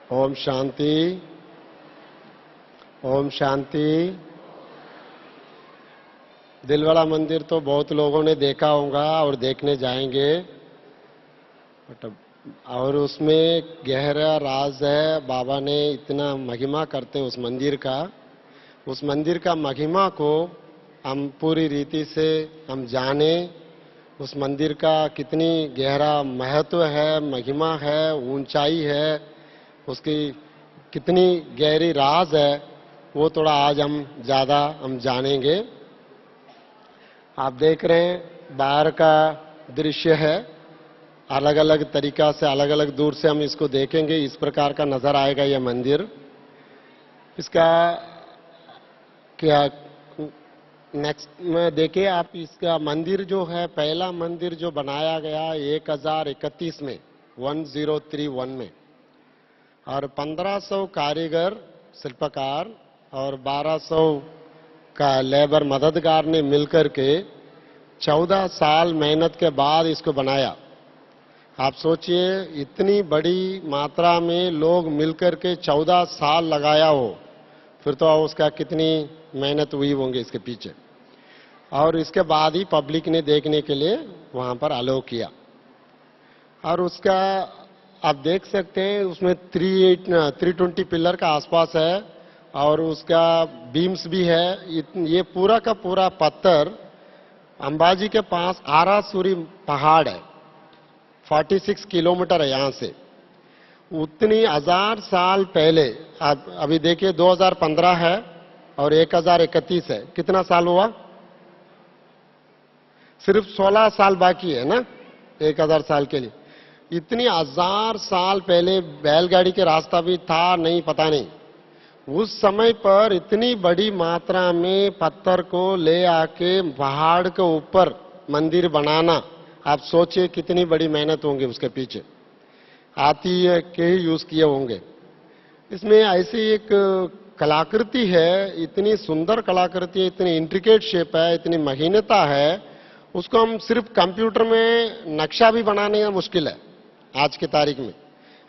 ओम शांति। ओम शांति। दिलवाड़ा मंदिर तो बहुत लोगों ने देखा होगा और देखने जाएंगे, और उसमें गहरा राज है। बाबा ने इतना महिमा करते हैं उस मंदिर का। उस मंदिर का महिमा को हम पूरी रीति से हम जाने, उस मंदिर का कितनी गहरा महत्व है, महिमा है, ऊंचाई है, उसकी कितनी गहरी राज है, वो थोड़ा आज हम ज़्यादा हम जानेंगे। आप देख रहे हैं बाहर का दृश्य है, अलग अलग तरीका से, अलग अलग दूर से हम इसको देखेंगे, इस प्रकार का नजर आएगा यह मंदिर। इसका क्या नेक्स्ट में देखिए आप, इसका मंदिर जो है, पहला मंदिर जो बनाया गया 1031 में, 1031 में, और 1500 कारीगर शिल्पकार और 1200 का लेबर मददगार ने मिलकर के 14 साल मेहनत के बाद इसको बनाया। आप सोचिए, इतनी बड़ी मात्रा में लोग मिलकर के 14 साल लगाया हो, फिर तो उसका कितनी मेहनत हुई होंगे इसके पीछे। और इसके बाद ही पब्लिक ने देखने के लिए वहां पर अलाउ किया। और उसका आप देख सकते हैं, उसमें 320 पिलर का आसपास है, और उसका बीम्स भी है। ये पूरा का पूरा पत्थर अंबाजी के पास आरासूरी पहाड़ है, 46 किलोमीटर है यहां से। उतनी 1000 साल पहले, आप अभी देखिए 2015 है और 1031 है, कितना साल हुआ? सिर्फ 16 साल बाकी है ना 1000 साल के लिए। इतनी 1000 साल पहले बैलगाड़ी के रास्ता भी था नहीं, पता नहीं। उस समय पर इतनी बड़ी मात्रा में पत्थर को ले आके पहाड़ के ऊपर मंदिर बनाना, आप सोचिए कितनी बड़ी मेहनत होंगी उसके पीछे। हाथी के ही यूज किए होंगे। इसमें ऐसी एक कलाकृति है, इतनी सुंदर कलाकृति है, इतनी इंट्रिकेट शेप है, इतनी महीनता है, उसको हम सिर्फ कंप्यूटर में नक्शा भी बनाने का मुश्किल है आज की तारीख में।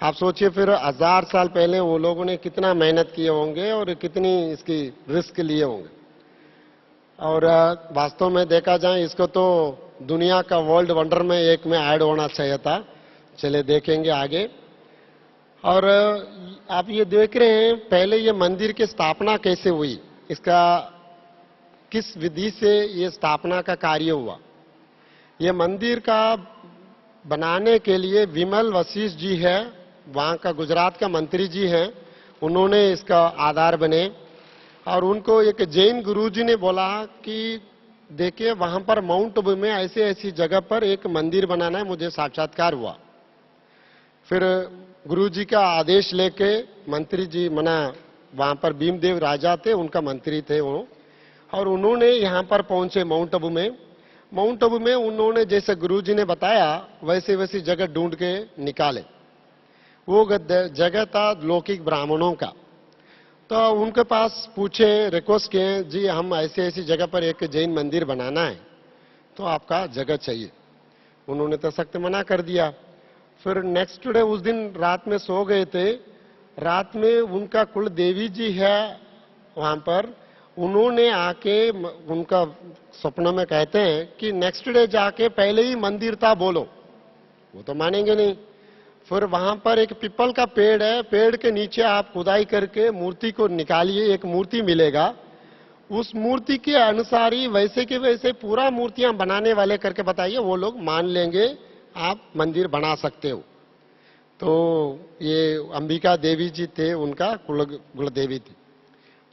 आप सोचिए फिर 1000 साल पहले वो लोगों ने कितना मेहनत किए होंगे और कितनी इसकी रिस्क लिए होंगे। और वास्तव में देखा जाए, इसको तो दुनिया का वर्ल्ड वंडर में एक में ऐड होना चाहिए था। चले देखेंगे आगे। और आप ये देख रहे हैं, पहले ये मंदिर की स्थापना कैसे हुई, इसका किस विधि से ये स्थापना का कार्य हुआ। ये मंदिर का बनाने के लिए विमल वशिष्ठ जी है, वहां का गुजरात का मंत्री जी हैं, उन्होंने इसका आधार बने। और उनको एक जैन गुरुजी ने बोला कि देखिए वहां पर माउंट आबू में ऐसी ऐसी जगह पर एक मंदिर बनाना है, मुझे साक्षात्कार हुआ। फिर गुरुजी का आदेश लेके मंत्री जी मना, वहां पर भीमदेव राजा थे, उनका मंत्री थे वो, और उन्होंने यहां पर पहुंचे माउंट आबू में। माउंट आबू में उन्होंने जैसे गुरुजी ने बताया वैसे वैसी जगह ढूंढ के निकाले। वो जगह था लौकिक ब्राह्मणों का। तो उनके पास पूछे, रिक्वेस्ट किए, जी हम ऐसी ऐसी जगह पर एक जैन मंदिर बनाना है, तो आपका जगह चाहिए। उन्होंने तो सख्त मना कर दिया। फिर नेक्स्ट डे, उस दिन रात में सो गए थे, रात में उनका कुल देवी जी है वहां पर, उन्होंने आके उनका सपनों में कहते हैं कि नेक्स्ट डे जाके पहले ही मंदिर था बोलो। वो तो मानेंगे नहीं। फिर वहां पर एक पीपल का पेड़ है, पेड़ के नीचे आप खुदाई करके मूर्ति को निकालिए, एक मूर्ति मिलेगा। उस मूर्ति के अनुसार ही वैसे के वैसे पूरा मूर्तियां बनाने वाले करके बताइए, वो लोग मान लेंगे, आप मंदिर बना सकते हो। तो ये अंबिका देवी जी थे, उनका कुल देवी थी।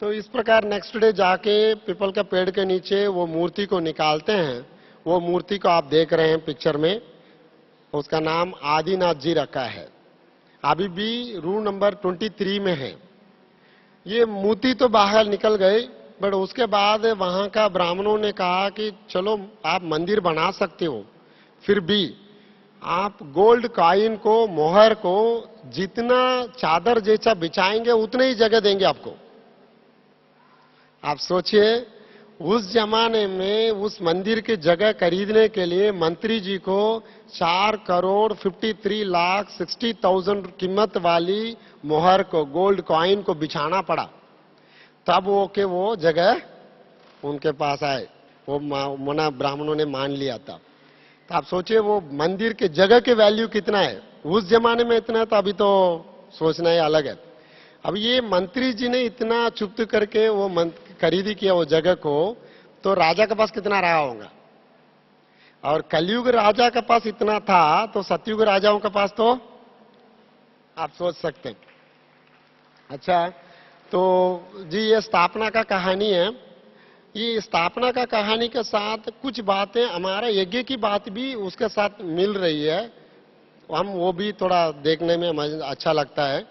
तो इस प्रकार नेक्स्ट डे जाके पीपल का पेड़ के नीचे वो मूर्ति को निकालते हैं। वो मूर्ति को आप देख रहे हैं पिक्चर में, उसका नाम आदिनाथ जी रखा है। अभी भी रूम नंबर 23 में है। ये मूर्ति तो बाहर निकल गए, बट उसके बाद वहां का ब्राह्मणों ने कहा कि चलो आप मंदिर बना सकते हो, फिर भी आप गोल्ड कॉइन को, मोहर को जितना चादर जैसा बिछाएंगे उतने ही जगह देंगे आपको। आप सोचिए, उस जमाने में उस मंदिर की जगह खरीदने के लिए मंत्री जी को 4,53,60,000 कीमत वाली मोहर को, गोल्ड कॉइन को बिछाना पड़ा, तब वो जगह उनके पास आए। वो मना ब्राह्मणों ने मान लिया था। तो आप सोचिए वो मंदिर के जगह के वैल्यू कितना है। उस जमाने में इतना था, अभी तो सोचना ही अलग है। अब ये मंत्री जी ने इतना चुप करके वो खरीदी किया वो जगह को, तो राजा के पास कितना रहा होगा। और कलयुग राजा के पास इतना था, तो सतयुग राजाओं के पास तो आप सोच सकते हैं। अच्छा, तो जी ये स्थापना का कहानी है। ये स्थापना का कहानी के साथ कुछ बातें हमारा यज्ञ की बात भी उसके साथ मिल रही है, हम वो भी थोड़ा देखने में अच्छा लगता है।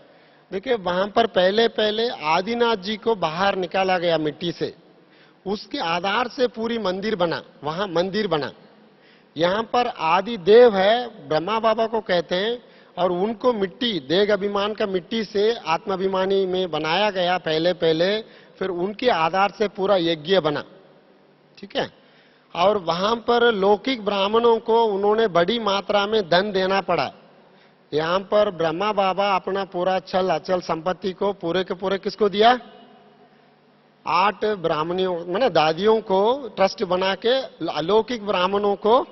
देखिए वहां पर पहले पहले आदिनाथ जी को बाहर निकाला गया मिट्टी से, उसके आधार से पूरी मंदिर बना, वहां मंदिर बना। यहाँ पर आदि देव है, ब्रह्मा बाबा को कहते हैं, और उनको मिट्टी, देग अभिमान का मिट्टी से आत्माभिमानी में बनाया गया पहले पहले, फिर उनके आधार से पूरा यज्ञ बना, ठीक है। और वहां पर लौकिक ब्राह्मणों को उन्होंने बड़ी मात्रा में धन देना पड़ा। यहाँ पर ब्रह्मा बाबा अपना पूरा छल अचल संपत्ति को पूरे के पूरे किसको दिया, 8 ब्राह्मणियों माने दादियों को ट्रस्ट बना के अलौकिक ब्राह्मणों को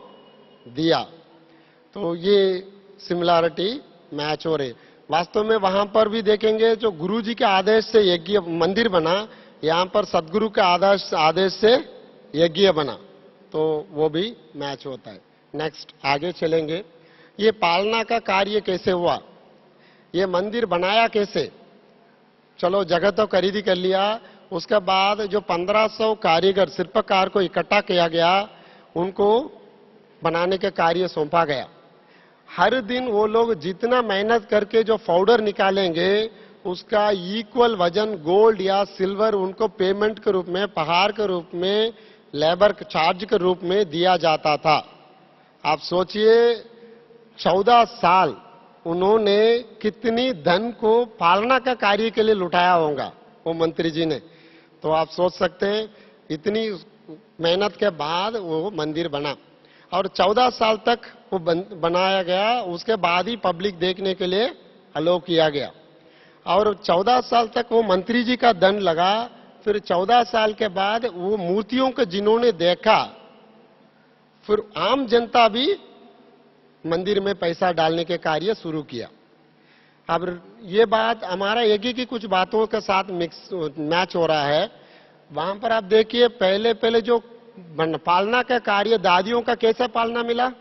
दिया। तो ये सिमिलैरिटी मैच हो रही। वास्तव में वहां पर भी देखेंगे जो गुरु जी के आदेश से यज्ञ मंदिर बना, यहाँ पर सदगुरु के आदेश से यज्ञ बना, तो वो भी मैच होता है। नेक्स्ट आगे चलेंगे। ये पालना का कार्य कैसे हुआ, ये मंदिर बनाया कैसे। चलो जगह तो खरीदी कर लिया, उसके बाद जो 1500 कारीगर शिल्पकार को इकट्ठा किया गया, उनको बनाने का कार्य सौंपा गया। हर दिन वो लोग जितना मेहनत करके जो पाउडर निकालेंगे, उसका इक्वल वजन गोल्ड या सिल्वर उनको पेमेंट के रूप में, पहाड़ के रूप में, लेबर चार्ज के रूप में दिया जाता था। आप सोचिए 14 साल उन्होंने कितनी धन को पालना का कार्य के लिए लुटाया होगा वो मंत्री जी ने। तो आप सोच सकते हैं इतनी मेहनत के बाद वो मंदिर बना, और 14 साल तक वो बनाया गया। उसके बाद ही पब्लिक देखने के लिए अलाउ किया गया, और 14 साल तक वो मंत्री जी का दंड लगा। फिर 14 साल के बाद वो मूर्तियों को जिन्होंने देखा, फिर आम जनता भी मंदिर में पैसा डालने के कार्य शुरू किया। अब ये बात हमारा यज्ञ की कुछ बातों के साथ मैच हो रहा है। वहां पर आप देखिए पहले पहले जो पालना का कार्य दादियों का कैसा पालना मिला,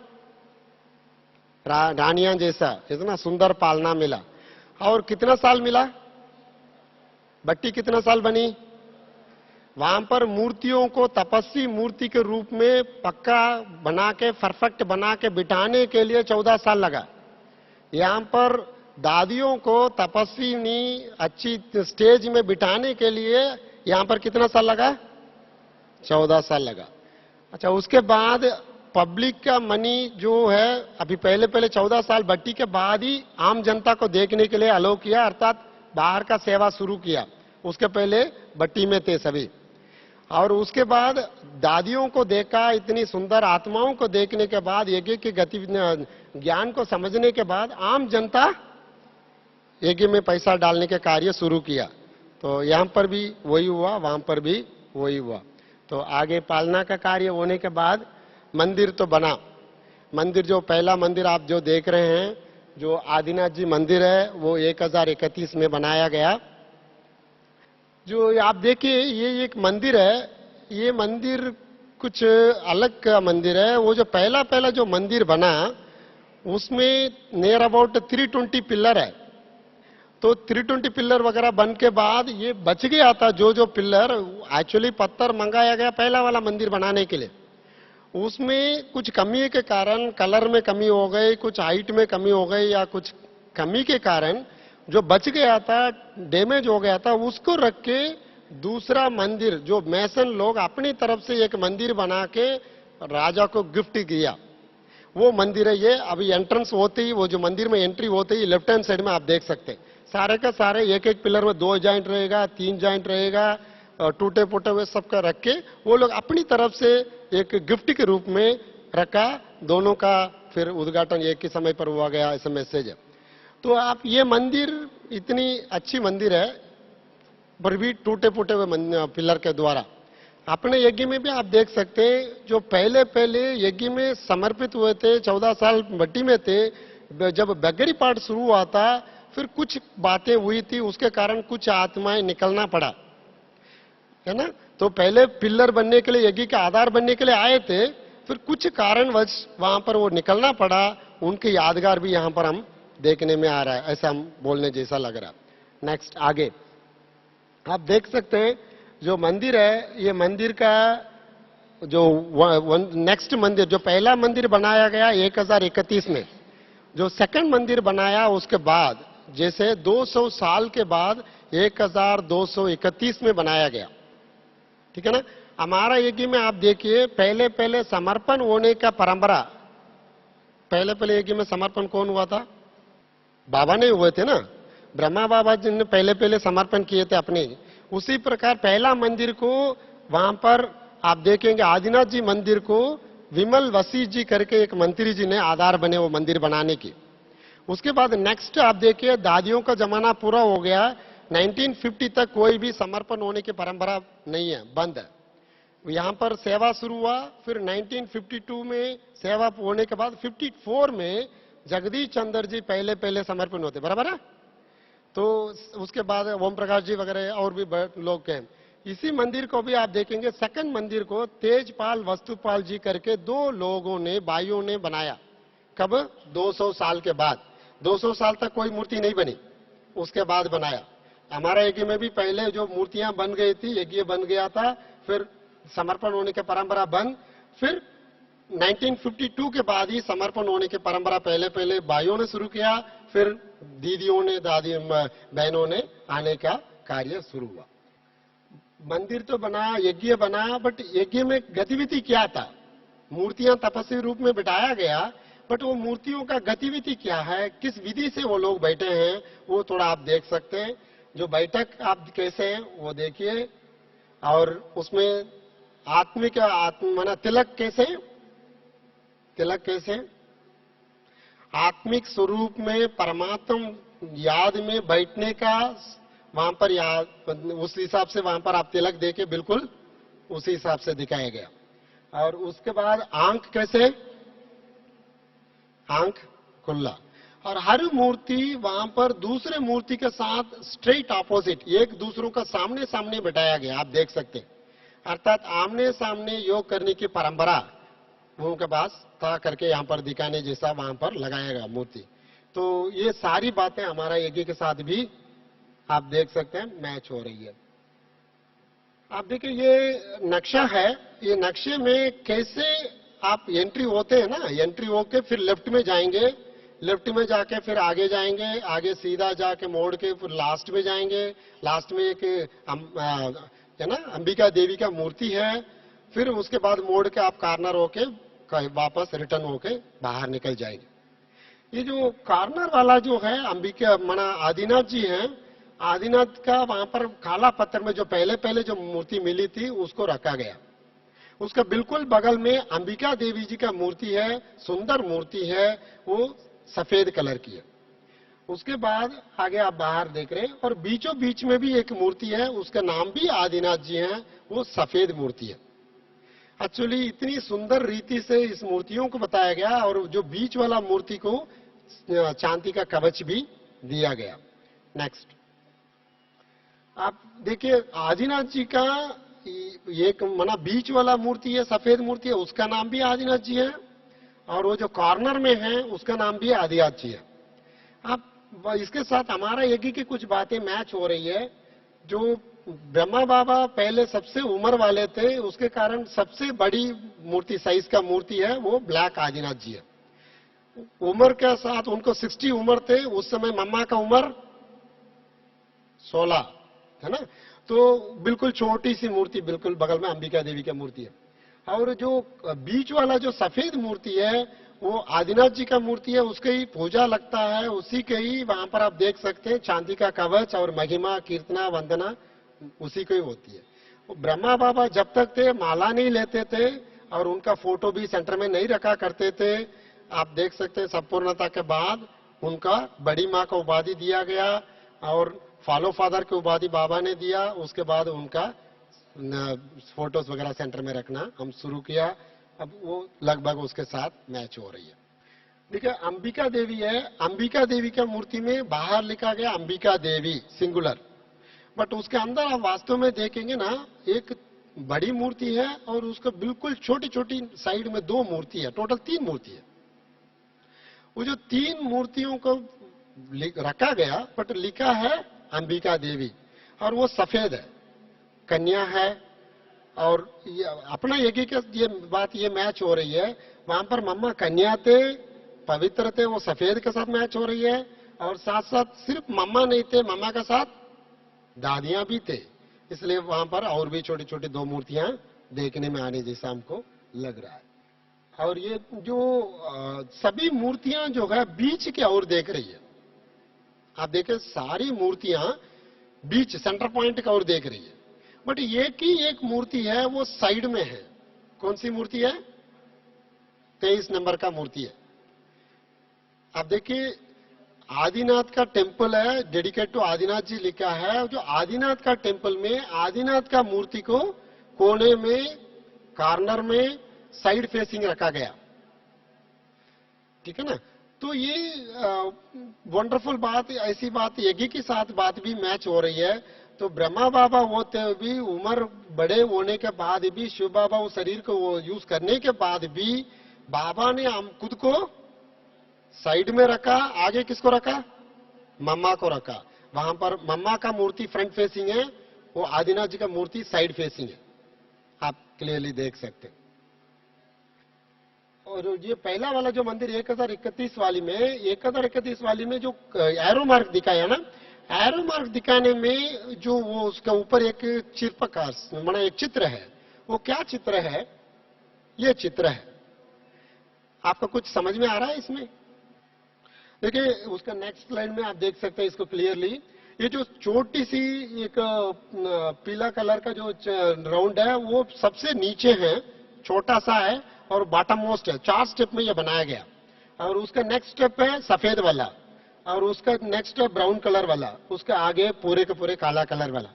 रानियां जैसा इतना सुंदर पालना मिला। और कितना साल मिला, भट्टी कितना साल बनी। वहां पर मूर्तियों को तपस्वी मूर्ति के रूप में पक्का बना के, परफेक्ट बना के बिठाने के लिए 14 साल लगा। यहाँ पर दादियों को तपस्विनी अच्छी स्टेज में बिठाने के लिए यहाँ पर कितना साल लगा, 14 साल लगा। अच्छा, उसके बाद पब्लिक का मनी जो है, अभी पहले पहले 14 साल भट्टी के बाद ही आम जनता को देखने के लिए अलाउ किया, अर्थात बाहर का सेवा शुरू किया। उसके पहले भट्टी में थे सभी। और उसके बाद दादियों को देखा, इतनी सुंदर आत्माओं को देखने के बाद, यज्ञ की गतिविधि ज्ञान को समझने के बाद आम जनता यज्ञ में पैसा डालने के कार्य शुरू किया। तो यहाँ पर भी वही हुआ, वहां पर भी वही हुआ। तो आगे पालना का कार्य होने के बाद मंदिर तो बना। मंदिर जो पहला मंदिर आप जो देख रहे हैं, जो आदिनाथ जी मंदिर है, वो 1031 में बनाया गया। जो आप देखिए ये एक मंदिर है, ये मंदिर कुछ अलग का मंदिर है। वो जो पहला पहला जो मंदिर बना, उसमें नियर अबाउट 320 पिलर है। तो 320 पिलर वगैरह बन के बाद ये बच गया था, जो पिलर एक्चुअली पत्थर मंगाया गया पहला वाला मंदिर बनाने के लिए। उसमें कुछ कमी के कारण, कलर में कमी हो गई, कुछ हाइट में कमी हो गई, या कुछ कमी के कारण जो बच गया था, डैमेज हो गया था, उसको रख के दूसरा मंदिर जो मैसन लोग अपनी तरफ से एक मंदिर बना के राजा को गिफ्ट किया, वो मंदिर है ये। अभी एंट्रेंस होते ही, वो जो मंदिर में एंट्री होते ही लेफ्ट हैंड साइड में आप देख सकते हैं, सारे का सारे एक एक पिलर में 2 जॉइंट रहेगा, 3 जॉइंट रहेगा, टूटे फूटे हुए सबका रख के वो लोग अपनी तरफ से एक गिफ्ट के रूप में रखा, दोनों का फिर उद्घाटन एक ही समय पर हुआ गया, ऐसा मैसेज है। तो आप ये मंदिर इतनी अच्छी मंदिर है पर भी टूटे फूटे हुए पिलर के द्वारा। अपने यज्ञ में भी आप देख सकते हैं, जो पहले पहले यज्ञ में समर्पित हुए थे, 14 साल भट्टी में थे, जब बगरी पाठ शुरू हुआ था, फिर कुछ बातें हुई थी, उसके कारण कुछ आत्माएं निकलना पड़ा, है ना। तो पहले पिलर बनने के लिए, यज्ञ का आधार बनने के लिए आए थे, फिर कुछ कारणवश वहां पर वो निकलना पड़ा। उनके यादगार भी यहां पर हम देखने में आ रहा है, ऐसा हम बोलने जैसा लग रहा। नेक्स्ट आगे आप देख सकते हैं, जो मंदिर है, ये मंदिर का जो नेक्स्ट मंदिर, जो पहला मंदिर बनाया गया 1031 में, जो सेकंड मंदिर बनाया उसके बाद, जैसे 200 साल के बाद 1231 में बनाया गया, ठीक है ना। हमारा यज्ञ में आप देखिए, पहले पहले समर्पण होने का परंपरा, पहले पहले यज्ञ में समर्पण कौन हुआ था? बाबा नहीं हुए थे ना, ब्रह्मा बाबा जी ने पहले पहले समर्पण किए थे अपने। उसी प्रकार पहला मंदिर को वहां पर आप देखेंगे, आदिनाथ जी मंदिर को विमल वसीठ जी करके एक मंत्री जी ने आधार बने वो मंदिर बनाने की। उसके बाद नेक्स्ट आप देखिए, दादियों का जमाना पूरा हो गया, 1950 तक कोई भी समर्पण होने की परंपरा नहीं है, बंद है। यहां पर सेवा शुरू हुआ, फिर 1952 में सेवा होने के बाद 54 में जगदीश चंद्र जी पहले पहले समर्पण होते, बराबर है। तो उसके बाद ओम प्रकाश जी वगैरह और भी लोग हैं। इसी मंदिर को भी आप देखेंगे, सेकंड मंदिर को तेजपाल वस्तुपाल जी करके दो लोगों ने, भाइयों ने बनाया। कब? 200 साल के बाद। 200 साल तक कोई मूर्ति नहीं बनी, उसके बाद बनाया। हमारा यज्ञ में भी पहले जो मूर्तियां बन गई थी, यज्ञ बन गया था, फिर समर्पण होने की परंपरा बंद, फिर 1952 के बाद ही समर्पण होने की परंपरा पहले पहले भाइयों ने शुरू किया, फिर दीदियों ने, दादी बहनों ने आने का कार्य शुरू हुआ। मंदिर तो बना, यज्ञ बना, बट यज्ञ में गतिविधि क्या था? मूर्तियां तपस्वी रूप में बिठाया गया, बट वो मूर्तियों का गतिविधि क्या है, किस विधि से वो लोग बैठे हैं, वो थोड़ा आप देख सकते हैं। जो बैठक आप कैसे हैं वो देखिए, और उसमें आत्मिक माना तिलक कैसे, तिलक कैसे, आत्मिक स्वरूप में परमात्मा याद में बैठने का वहां पर याद, उस हिसाब से वहां पर आप तिलक देके बिल्कुल उसी हिसाब से दिखाया गया। और उसके बाद आंख कैसे, आंख खुला, और हर मूर्ति वहां पर दूसरे मूर्ति के साथ स्ट्रेट ऑपोजिट, एक दूसरों का सामने सामने बैठाया गया, आप देख सकते हैं। अर्थात आमने सामने योग करने की परंपरा उनके पास था करके यहां पर दिखाने जैसा वहां पर लगाया गया मूर्ति। तो ये सारी बातें हमारा यज्ञ के साथ भी आप देख सकते हैं मैच हो रही है। आप देखिए, ये नक्शा है, ये नक्शे में कैसे आप एंट्री होते हैं ना, एंट्री होके फिर लेफ्ट में जाएंगे, लेफ्ट में जाके फिर आगे जाएंगे, आगे सीधा जाके मोड़ के फिर लास्ट में जाएंगे, लास्ट में एक है ना अंबिका देवी का मूर्ति है, फिर उसके बाद मोड़ के आप कार्नर होके वापस रिटर्न होके बाहर निकल जाएंगे। ये जो कार्नर वाला जो है अंबिका मना आदिनाथ जी हैं, आदिनाथ का वहां पर काला पत्थर में जो पहले पहले जो मूर्ति मिली थी उसको रखा गया। उसका बिल्कुल बगल में अंबिका देवी जी का मूर्ति है, सुंदर मूर्ति है, वो सफेद कलर की है। उसके बाद आगे आप बाहर देख रहे हैं, और बीचों बीच में भी एक मूर्ति है, उसका नाम भी आदिनाथ जी है, वो सफेद मूर्ति है। एक्चुअली इतनी सुंदर रीति से इस मूर्तियों को बताया गया, और जो बीच वाला मूर्ति को चांदी का कवच भी दिया गया। नेक्स्ट आप देखिए, आदिनाथ जी का एक मना बीच वाला मूर्ति है, सफेद मूर्ति है, उसका नाम भी आदिनाथ जी है, और वो जो कॉर्नर में है उसका नाम भी आदिनाथ जी है। आप इसके साथ हमारा यज्ञ की कुछ बातें मैच हो रही है। जो ब्रह्मा बाबा पहले सबसे उम्र वाले थे, उसके कारण सबसे बड़ी मूर्ति साइज का मूर्ति है वो ब्लैक आदिनाथ जी है। उम्र के साथ उनको 60 उम्र थे, उस समय मम्मा का उम्र 16 है ना। तो बिल्कुल छोटी सी मूर्ति, बिल्कुल बगल में अंबिका देवी की मूर्ति है। और जो बीच वाला जो सफेद मूर्ति है वो आदिनाथ जी का मूर्ति है, उसके ही पूजा लगता है, उसी के ही वहां पर आप देख सकते हैं चांदी का कवच और महिमा कीर्तना वंदना उसी को ही होती है। ब्रह्मा बाबा जब तक थे माला नहीं लेते थे और उनका फोटो भी सेंटर में नहीं रखा करते थे। आप देख सकते हैं संपूर्णता के बाद उनका बड़ी माँ का उपाधि दिया गया और फॉलो फादर की उपाधि बाबा ने दिया। उसके बाद उनका फोटोज वगैरह सेंटर में रखना हम शुरू किया। अब वो लगभग उसके साथ मैच हो रही है। देखिए अंबिका देवी है, अंबिका देवी का मूर्ति में बाहर लिखा गया अंबिका देवी सिंगुलर, बट उसके अंदर आप वास्तव में देखेंगे ना एक बड़ी मूर्ति है और उसका बिल्कुल छोटी छोटी साइड में 2 मूर्ति है, टोटल 3 मूर्ति है। वो जो 3 मूर्तियों को रखा गया बट लिखा है अंबिका देवी और वो सफेद है, कन्या है। और अपना ये बात ये मैच हो रही है, वहां पर मम्मा कन्या थे, पवित्र थे, वो सफेद के साथ मैच हो रही है। और साथ साथ सिर्फ मम्मा नहीं थे, मम्मा के साथ दादियां भी थे, इसलिए वहां पर और भी छोटी छोटी 2 मूर्तियां देखने में आने जैसा हमको लग रहा है। और ये जो सभी मूर्तियां जो है बीच की ओर देख रही है। आप देखें सारी मूर्तियां बीच सेंटर पॉइंट की ओर देख रही है, बट एक ही एक मूर्ति है वो साइड में है। कौन सी मूर्ति है? 23 नंबर का मूर्ति है। आप देखिए आदिनाथ का टेंपल है, डेडिकेट टू आदिनाथ जी लिखा है। जो आदिनाथ का टेंपल में आदिनाथ का मूर्ति को कोने में कॉर्नर में साइड फेसिंग रखा गया, ठीक है ना। तो ये वंडरफुल बात, ऐसी बात यज्ञ के साथ बात भी मैच हो रही है। तो ब्रह्मा बाबा होते भी उम्र बड़े होने के बाद भी शिव बाबा उस शरीर को वो यूज करने के बाद भी बाबा ने हम खुद को साइड में रखा, आगे किसको रखा? मम्मा को रखा। वहां पर मम्मा का मूर्ति फ्रंट फेसिंग है, वो आदिनाथ जी का मूर्ति साइड फेसिंग है, आप क्लियरली देख सकते हैं। और ये पहला वाला जो मंदिर 1031 वाली में, 1031 वाली में जो एरो मार्क दिखाया ना, एरो मार्क दिखाने में जो वो उसके ऊपर एक चित्रकार माना एक चित्र है, वो क्या चित्र है? ये चित्र है। आपको कुछ समझ में आ रहा है इसमें? देखिए उसका नेक्स्ट स्लाइड में आप देख सकते हैं इसको क्लियरली। ये जो छोटी सी एक पीला कलर का जो राउंड है वो सबसे नीचे है, छोटा सा है और बॉटम मोस्ट है। 4 स्टेप में ये बनाया गया। और उसका नेक्स्ट स्टेप है सफेद वाला और उसका नेक्स्ट है ब्राउन कलर वाला, उसके आगे पूरे के पूरे काला कलर वाला।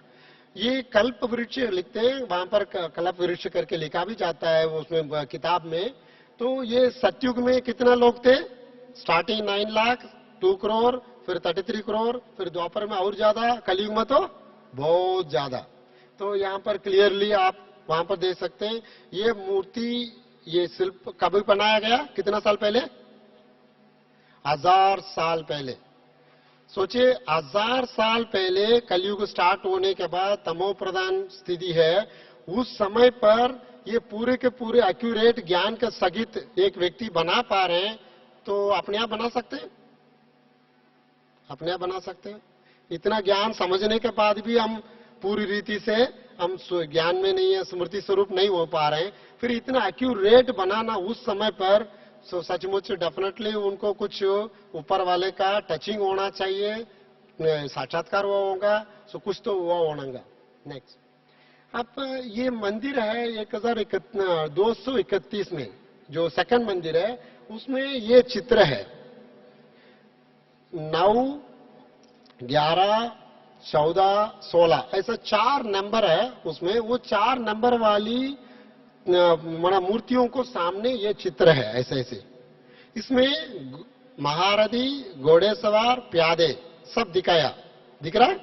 ये कल्प वृक्ष लिखते हैं, वहां पर कल्प वृक्ष करके लिखा भी जाता है उसमें किताब में। तो ये सतयुग में कितना लोग थे? स्टार्टिंग 9 लाख, 2 करोड़, फिर 33 करोड़, फिर द्वापर में और ज्यादा, कलयुग में तो बहुत ज्यादा। तो यहाँ पर क्लियरली आप वहां पर देख सकते हैं ये मूर्ति, ये शिल्प कब बनाया गया? कितना साल पहले? 1000 साल पहले। सोचिए 1000 साल पहले कलयुग स्टार्ट होने के बाद तमो प्रधान स्थिति है, उस समय पर ये पूरे के पूरे एक्यूरेट ज्ञान के सहित एक व्यक्ति बना पा रहे हैं। तो अपने आप बना सकते हैं? अपने आप बना सकते हैं? इतना ज्ञान समझने के बाद भी हम पूरी रीति से हम ज्ञान में नहीं है, स्मृति स्वरूप नहीं हो पा रहे हैं, फिर इतना एक्यूरेट बनाना उस समय पर, सचमुच डेफिनेटली उनको कुछ ऊपर वाले का टचिंग होना चाहिए, साक्षात्कार हुआ होगा, सो कुछ तो हुआ होगा। नेक्स्ट, अब ये मंदिर है 1231 में, जो सेकंड मंदिर है उसमें ये चित्र है। 9, 11, 14, 16 ऐसा 4 नंबर है उसमें। वो 4 नंबर वाली मूर्तियों को सामने ये चित्र है ऐसे ऐसे। इसमें महारथी, घोड़े सवार, प्यादे सब दिखाया, दिख रहा है।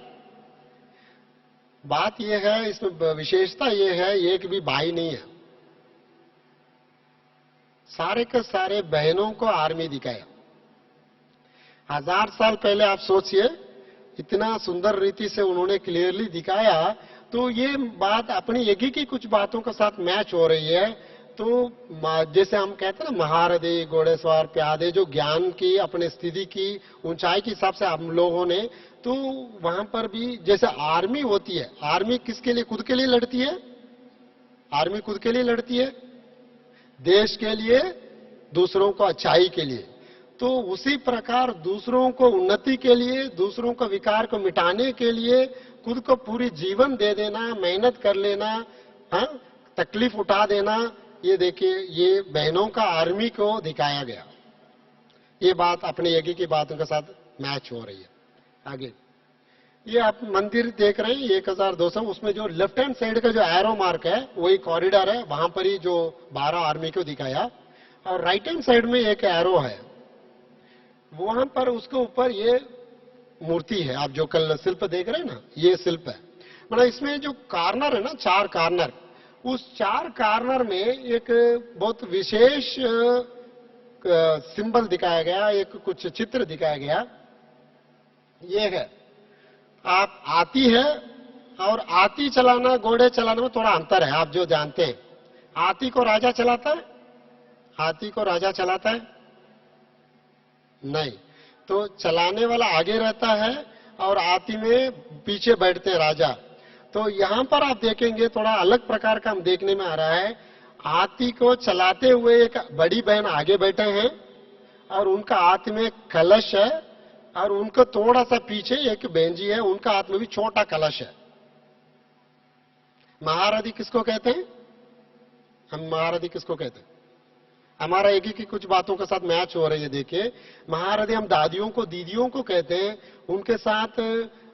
बात यह है, इसमें विशेषता यह है एक भी भाई नहीं है, सारे के सारे बहनों को आर्मी दिखाया। 1000 साल पहले आप सोचिए, इतना सुंदर रीति से उन्होंने क्लियरली दिखाया। तो ये बात अपनी यज्ञ की कुछ बातों के साथ मैच हो रही है। तो जैसे हम कहते हैं ना, महारथी, घोड़ेसवार, प्यादे, जो ज्ञान की अपने स्थिति की ऊंचाई के हिसाब से हम लोगों ने, तो वहां पर भी जैसे आर्मी होती है, आर्मी किसके लिए? खुद के लिए लड़ती है। आर्मी खुद के लिए लड़ती है, देश के लिए, दूसरों को अच्छाई के लिए। तो उसी प्रकार दूसरों को उन्नति के लिए, दूसरों को विकार को मिटाने के लिए खुद को पूरी जीवन दे देना, मेहनत कर लेना, हाँ, तकलीफ उठा देना, ये देखिए ये बहनों का आर्मी को दिखाया गया। ये बात अपने यज्ञ की बातों के साथ मैच हो रही है। आगे ये आप मंदिर देख रहे हैं 1200, उसमें जो लेफ्ट हैंड साइड का जो एरो मार्क है वही कॉरिडोर है, वहां पर ही जो 12 आर्मी को दिखाया, और राइट हैंड साइड में एक एरो है, वहां पर उसके ऊपर ये मूर्ति है। आप जो कल शिल्प देख रहे हैं ना, ये शिल्प है। मतलब इसमें जो कार्नर है ना, 4 कार्नर, उस 4 कार्नर में एक बहुत विशेष सिंबल दिखाया गया, एक कुछ चित्र दिखाया गया। ये है, आप आती है और आती चलाना, घोड़े चलाने में थोड़ा अंतर है, आप जो जानते हैं। हाथी को राजा चलाता है, हाथी को राजा चलाता है नहीं, तो चलाने वाला आगे रहता है और हाथी में पीछे बैठते हैं राजा। तो यहां पर आप देखेंगे थोड़ा अलग प्रकार का हम देखने में आ रहा है। हाथी को चलाते हुए एक बड़ी बहन आगे बैठे हैं और उनका हाथ में कलश है, और उनको थोड़ा सा पीछे एक बहन जी है, उनका हाथ में भी छोटा कलश है। महारथी किसको कहते हैं? हम महारथी किसको कहते हैं? हमारा एक ही की कुछ बातों के साथ मैच हो रही है। देखिए, महारथी हम दादियों को, दीदियों को कहते हैं। उनके साथ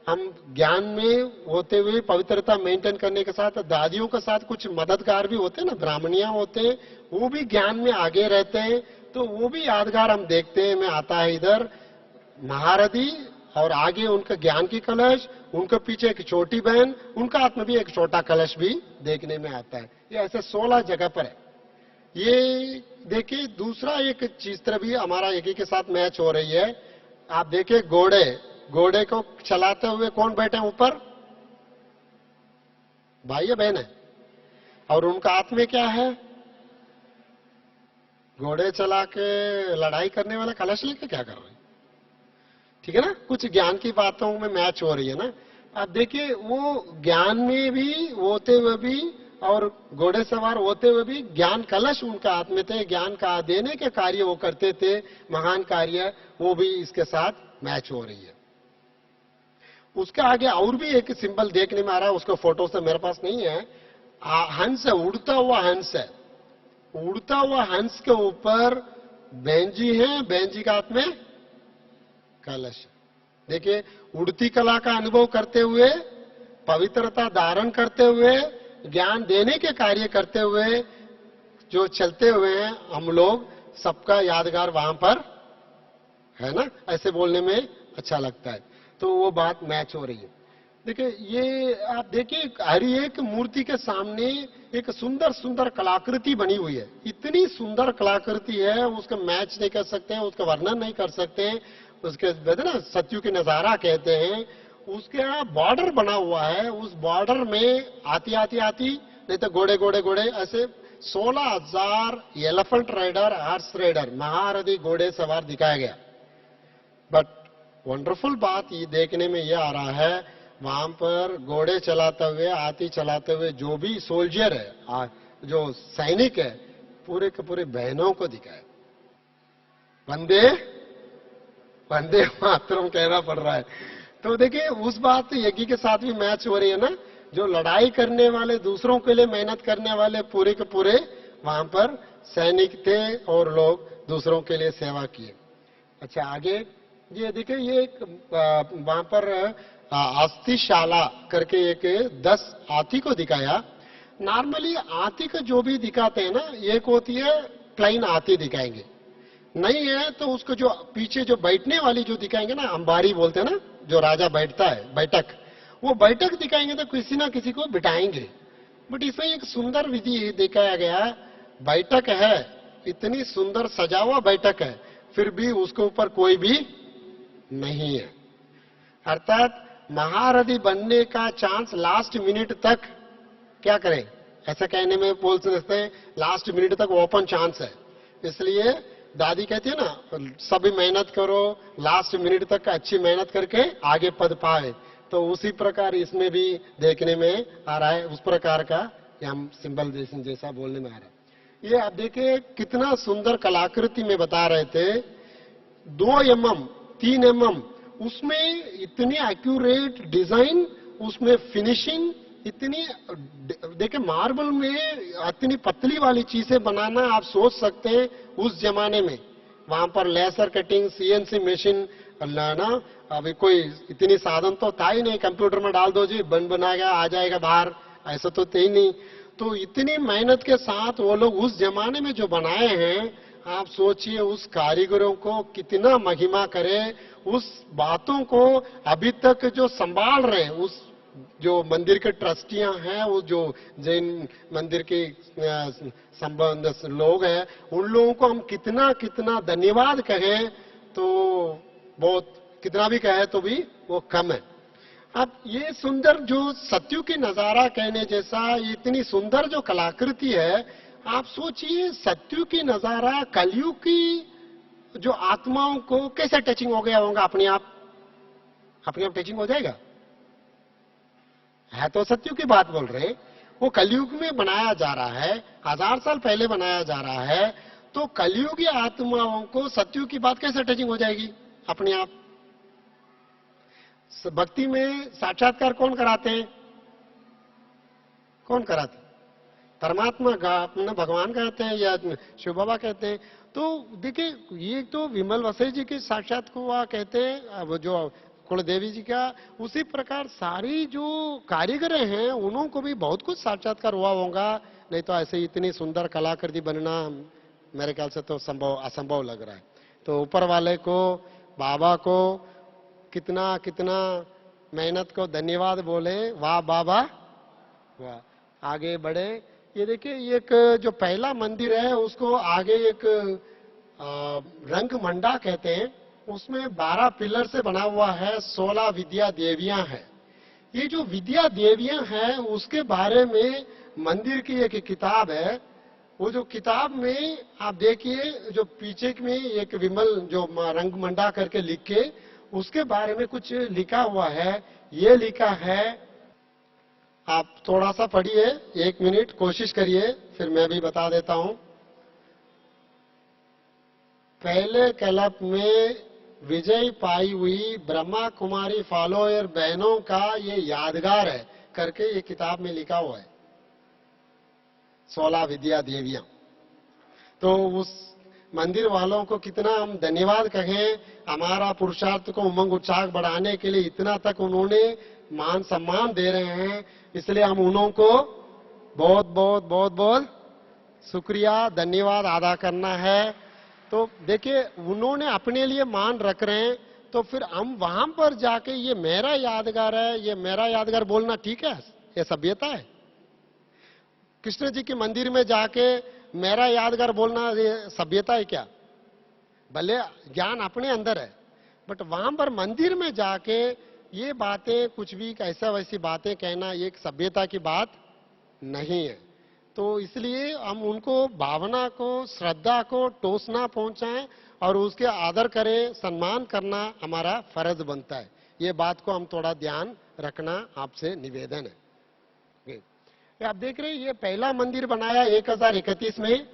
हम ज्ञान में होते हुए पवित्रता मेंटेन करने के साथ दादियों के साथ कुछ मददगार भी होते हैं ना, ब्राह्मणियां होते हैं, वो भी ज्ञान में आगे रहते हैं, तो वो भी यादगार हम देखते हैं। मैं आता है इधर महारथी और आगे उनका ज्ञान की कलश, उनके पीछे एक छोटी बहन, उनका हाथ में भी एक छोटा कलश भी देखने में आता है। ये ऐसे 16 जगह पर है। ये देखिए, दूसरा एक चित्र भी हमारा एक ही के साथ मैच हो रही है। आप देखिए घोड़े, घोड़े को चलाते हुए कौन बैठे हैं ऊपर? भाई या बहन है, और उनका हाथ में क्या है? घोड़े चला के लड़ाई करने वाला कलश लेके क्या कर रहे हैं? ठीक है ना, कुछ ज्ञान की बातों में मैच हो रही है ना। आप देखिए, वो ज्ञान में भी होते हुए भी और घोड़े सवार होते हुए भी ज्ञान कलश उनका हाथ में थे, ज्ञान का देने के कार्य वो करते थे, महान कार्य, वो भी इसके साथ मैच हो रही है। उसके आगे और भी एक सिंबल देखने में आ रहा है, उसका फोटो से मेरे पास नहीं है। हंस है, उड़ता हुआ हंस है। उड़ता हुआ हंस के ऊपर बेंजी है, बेंजी का हाथ में कलश। देखिए, उड़ती कला का अनुभव करते हुए, पवित्रता धारण करते हुए, ज्ञान देने के कार्य करते हुए जो चलते हुए हैं हम लोग, सबका यादगार वहां पर है ना। ऐसे बोलने में अच्छा लगता है, तो वो बात मैच हो रही है। देखिए, ये आप देखिए, हर एक मूर्ति के सामने एक सुंदर सुंदर कलाकृति बनी हुई है। इतनी सुंदर कलाकृति है, उसका मैच नहीं कर सकते हैं, उसका वर्णन नहीं कर सकते हैं। उसके ना सत्यु की नजारा कहते हैं। उसके यहाँ बॉर्डर बना हुआ है, उस बॉर्डर में आती आती आती, नहीं तो घोड़े घोड़े घोड़े, ऐसे 16,000 एलिफेंट राइडर, हॉर्स राइडर, महारथी घोड़े सवार दिखाया गया। बट वंडरफुल बात ये देखने में ये आ रहा है, वहां पर घोड़े चलाते हुए, हाथी चलाते हुए जो भी सोल्जर है, जो सैनिक है, पूरे के पूरे बहनों को दिखाया। वंदे वंदे मातरम कहना पड़ रहा है। तो देखिए, उस बात यज्ञ के साथ भी मैच हो रही है ना। जो लड़ाई करने वाले, दूसरों के लिए मेहनत करने वाले पूरे के पूरे वहां पर सैनिक थे और लोग दूसरों के लिए सेवा किए। अच्छा, आगे ये देखिए, ये एक वहां पर अस्थिशाला करके एक 10 हाथी को दिखाया। नॉर्मली हाथी को जो भी दिखाते हैं ना, एक होती है प्लेन हाथी दिखाएंगे, नहीं है तो उसको जो पीछे जो बैठने वाली जो दिखाएंगे ना, अंबारी बोलते हैं ना, जो राजा बैठता है, बैठक, वो बैठक दिखाएंगे तो किसी ना किसी को बिठाएंगे। बट इसमें एक सुंदर विधि दिखाया गया। बैठक है, इतनी सुंदर सजा हुआ बैठक है, फिर भी उसके ऊपर कोई भी नहीं है। अर्थात महारथी बनने का चांस लास्ट मिनट तक, क्या करें, ऐसा कहने में बोल सकते हैं, लास्ट मिनट तक ओपन चांस है। इसलिए दादी कहती है ना, सभी मेहनत करो, लास्ट मिनट तक अच्छी मेहनत करके आगे पद पाए। तो उसी प्रकार इसमें भी देखने में आ रहा है, उस प्रकार का हम सिंबल जैसा बोलने में आ रहा है। ये आप देखिए, कितना सुंदर कलाकृति में बता रहे थे। 2 mm 3 mm, उसमें इतनी एक्यूरेट डिजाइन, उसमें फिनिशिंग इतनी, देखिए मार्बल में इतनी पतली वाली चीजें बनाना आप सोच सकते हैं उस जमाने में। वहां पर लेसर कटिंग, सीएनसी मशीन लाना, अभी कोई इतनी साधन तो था ही नहीं, कंप्यूटर में डाल दो जी बना गया, आ जाएगा बाहर, ऐसा तो थे ही नहीं। तो इतनी मेहनत के साथ वो लोग उस जमाने में जो बनाए हैं, आप सोचिए उस कारीगरों को कितना महिमा करे, उस बातों को अभी तक जो संभाल रहे हैं, उस जो मंदिर के ट्रस्टियां हैं, वो जो जैन मंदिर के संबंध लोग हैं, उन लोगों को हम कितना कितना धन्यवाद कहें तो बहुत, कितना भी कहे तो भी वो कम है। अब ये सुंदर जो सत्यु की नजारा कहने जैसा इतनी सुंदर जो कलाकृति है, आप सोचिए सत्यु की नजारा कलयुग की जो आत्माओं को कैसे टचिंग हो गया होगा, अपने आप टचिंग हो जाएगा। है तो सत्यु की बात बोल रहे, वो कलयुग में बनाया जा रहा है, 1000 साल पहले बनाया जा रहा है, तो कलयुगी आत्माओं को सत्यु की बात कैसे टचिंग हो जाएगी अपने आप। भक्ति में साक्षात्कार कौन कराते हैं? कौन कराते? परमात्मा अपना भगवान कहते हैं या शिव बाबा कहते हैं। तो देखिए ये तो विमल वसई जी के साक्षात को वह कहते हैं, अब जो कुलदेवी जी का, उसी प्रकार सारी जो कारीगर हैं उन्हों को भी बहुत कुछ साक्षात्कार हुआ होगा, नहीं तो ऐसे इतनी सुंदर कलाकृति बनना मेरे ख्याल से तो असंभव लग रहा है। तो ऊपर वाले को, बाबा को कितना कितना मेहनत को धन्यवाद बोले, वाह बाबा वाह। आगे बढ़े, ये देखिए एक जो पहला मंदिर है उसको आगे एक रंग मंडा कहते हैं, उसमें 12 पिलर से बना हुआ है, 16 विद्या देवियां हैं। ये जो विद्या देवियां हैं उसके बारे में मंदिर की एक किताब है, वो जो किताब में आप देखिए जो पीछे में एक विमल जो रंग मंडा करके लिख के उसके बारे में कुछ लिखा हुआ है। ये लिखा है, आप थोड़ा सा पढ़िए, 1 मिनट कोशिश करिए, फिर मैं भी बता देता हूं। पहले कल्प में विजय पाई हुई ब्रह्मा कुमारी फॉलोअर बहनों का ये यादगार है करके ये किताब में लिखा हुआ है, 16 विद्या देवियां। तो उस मंदिर वालों को कितना हम धन्यवाद कहें, हमारा पुरुषार्थ को उमंग उत्साह बढ़ाने के लिए इतना तक उन्होंने मान सम्मान दे रहे हैं, इसलिए हम उन्हों को बहुत बहुत बहुत बहुत शुक्रिया धन्यवाद अदा करना है। तो देखिए उन्होंने अपने लिए मान रख रहे हैं, तो फिर हम वहां पर जाके ये मेरा यादगार है, ये मेरा यादगार बोलना ठीक है? ये सभ्यता है? कृष्ण जी के मंदिर में जाके मेरा यादगार बोलना ये सभ्यता है क्या? भले ज्ञान अपने अंदर है, बट वहां पर मंदिर में जाके ये बातें कुछ भी ऐसा वैसी बातें कहना ये एक सभ्यता की बात नहीं है। तो इसलिए हम उनको भावना को, श्रद्धा को ठोस ना पहुंचाएं और उसके आदर करें, सम्मान करना हमारा फर्ज बनता है। ये बात को हम थोड़ा ध्यान रखना आपसे निवेदन है। आप देख रहे हैं ये पहला मंदिर बनाया 1031 में,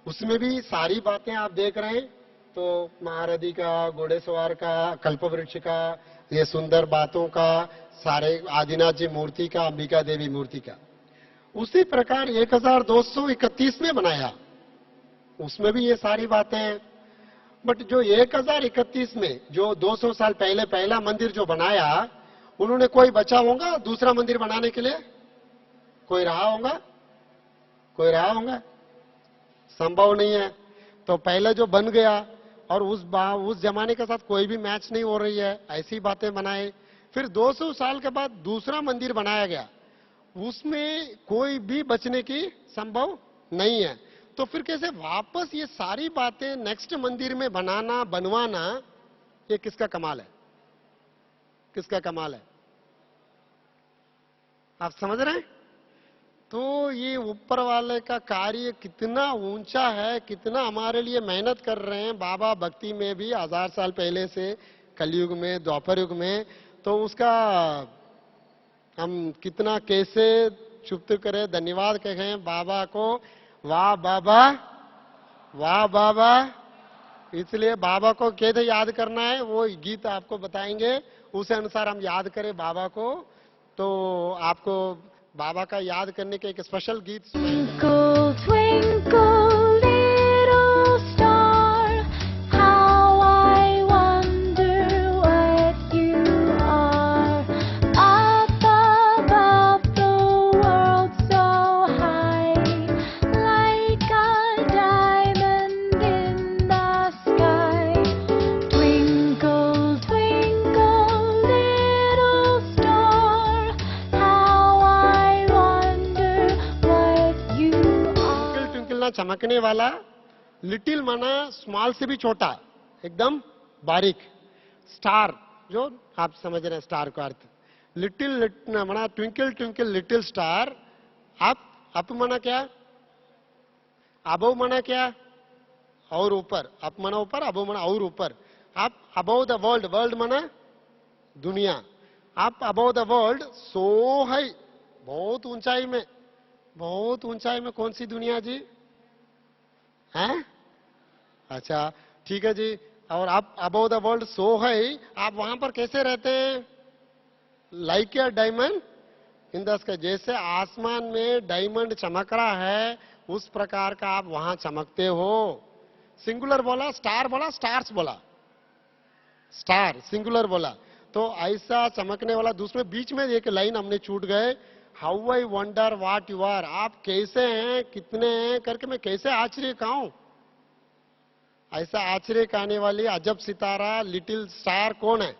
उसमें भी सारी बातें आप देख रहे हैं। तो महारथी का, घोड़ेसवार का, कल्पवृक्ष का, ये सुंदर बातों का, सारे आदिनाथ जी मूर्ति का, अंबिका देवी मूर्ति का। उसी प्रकार 1231 में बनाया, उसमें भी ये सारी बातें हैं। बट जो 1031 में जो 200 साल पहले पहला मंदिर जो बनाया, उन्होंने कोई बचा होगा दूसरा मंदिर बनाने के लिए? कोई रहा होगा? कोई रहा होगा? संभव नहीं है। तो पहले जो बन गया और उस जमाने के साथ कोई भी मैच नहीं हो रही है, ऐसी बातें बनाए। फिर 200 साल के बाद दूसरा मंदिर बनाया गया, उसमें कोई भी बचने की संभव नहीं है। तो फिर कैसे वापस ये सारी बातें नेक्स्ट मंदिर में बनाना, बनवाना, ये किसका कमाल है? किसका कमाल है? आप समझ रहे हैं? तो ये ऊपर वाले का कार्य कितना ऊंचा है, कितना हमारे लिए मेहनत कर रहे हैं बाबा भक्ति में भी 1000 साल पहले से, कलयुग में, द्वापर युग में। तो उसका हम कितना कैसे चुप्त करें, धन्यवाद कहें बाबा को, वाह बाबा, वाह बाबा। इसलिए बाबा को कैसे याद करना है वो गीत आपको बताएंगे, उस अनुसार हम याद करें बाबा को। तो आपको बाबा का याद करने के एक स्पेशल गीत Twinkle, twinkle, little star, how I wonder what you are. Up above the world so high, like a diamond in the sky. Twinkle, twinkle, little star, how I wonder what you are. Twinkle ना चमकने वाला, little माना small से भी छोटा, एकदम बारीक, star जो आप समझ रहे हैं स्टार का अर्थ। लिटिल माना twinkle twinkle little star. Up माना क्या, अबव माना क्या, और ऊपर। अप माना ऊपर, अबव माना और ऊपर। Up above the world, world माना दुनिया। Up above the world so high, बहुत ऊंचाई में। बहुत ऊंचाई में कौन सी दुनिया जी हैं? अच्छा ठीक है जी। और आप above the world so high, आप वहां पर कैसे रहते हैं? Like a diamond in the sky, जैसे आसमान में डायमंड चमक रहा है उस प्रकार का आप वहां चमकते हो। सिंगुलर बोला, स्टार बोला, स्टार्स बोला, स्टार सिंगुलर बोला। तो ऐसा चमकने वाला। दूसरे बीच में एक लाइन हमने छूट गए, how I wonder what you are. आप कैसे हैं, कितने हैं करके मैं कैसे आश्चर्य खाऊं। ऐसा आश्चर्य खाने वाली अजब सितारा लिटिल स्टार कौन है?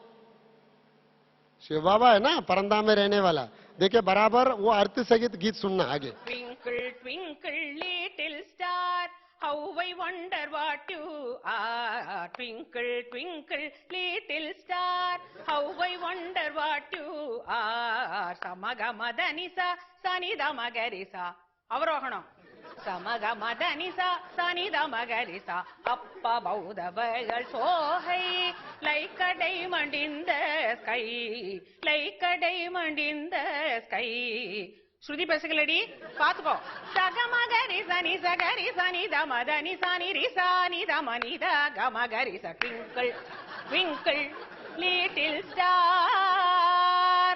शिव बाबा है ना, परंदा में रहने वाला। देखिए बराबर वो अर्थ सहित गीत सुनना आगे। Twinkle, twinkle, little star, how I wonder what you are. Twinkle, twinkle, little star, how I wonder what you are. Samaga madanisa, sanida magarisa. Avarohanam. Samaga madanisa, sanida magarisa. Up above the world so high, like a diamond in the sky, like a diamond in the sky. श्रुति पैसेगलड़ी पात को सगमगरी सनी सगरी सनी दमदनी सनी रि Sunny Damani the गमगरी स twinkle twinkle little star.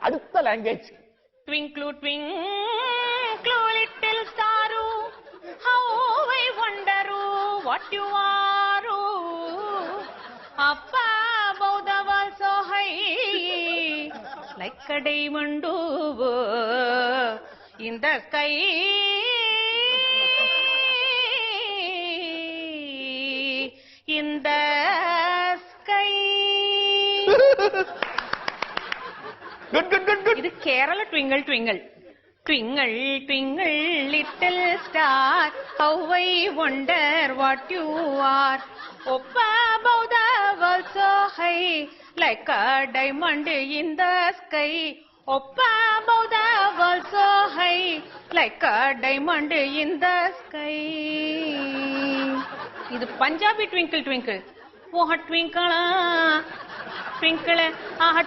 அடுத்த language. Twinkle twinkle little star, how I wonder what you are. Up above the world so high, like a diamond in the sky, in the sky. Good good good good. இது Kerala twinkle twinkle. Twinkle, twinkle, little star, how I wonder what you are. Up above the world so high, like a diamond in the sky. Up above the world so high, like a diamond in the sky. இது Punjabi twinkle twinkle. Oh twinkle twinkle,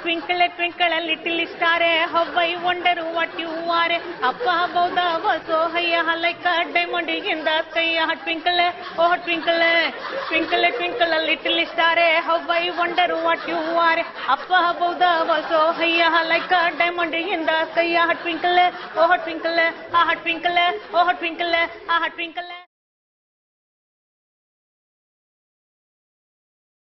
twinkle, twinkle, little star, how I wonder what you are. Up above the world so high, like a diamond in the sky. Twinkle, oh twinkle, twinkle, twinkle, little star, how I wonder what you are. Up above the world so high, like a diamond in the sky. Twinkle, oh twinkle, twinkle, oh twinkle, twinkle.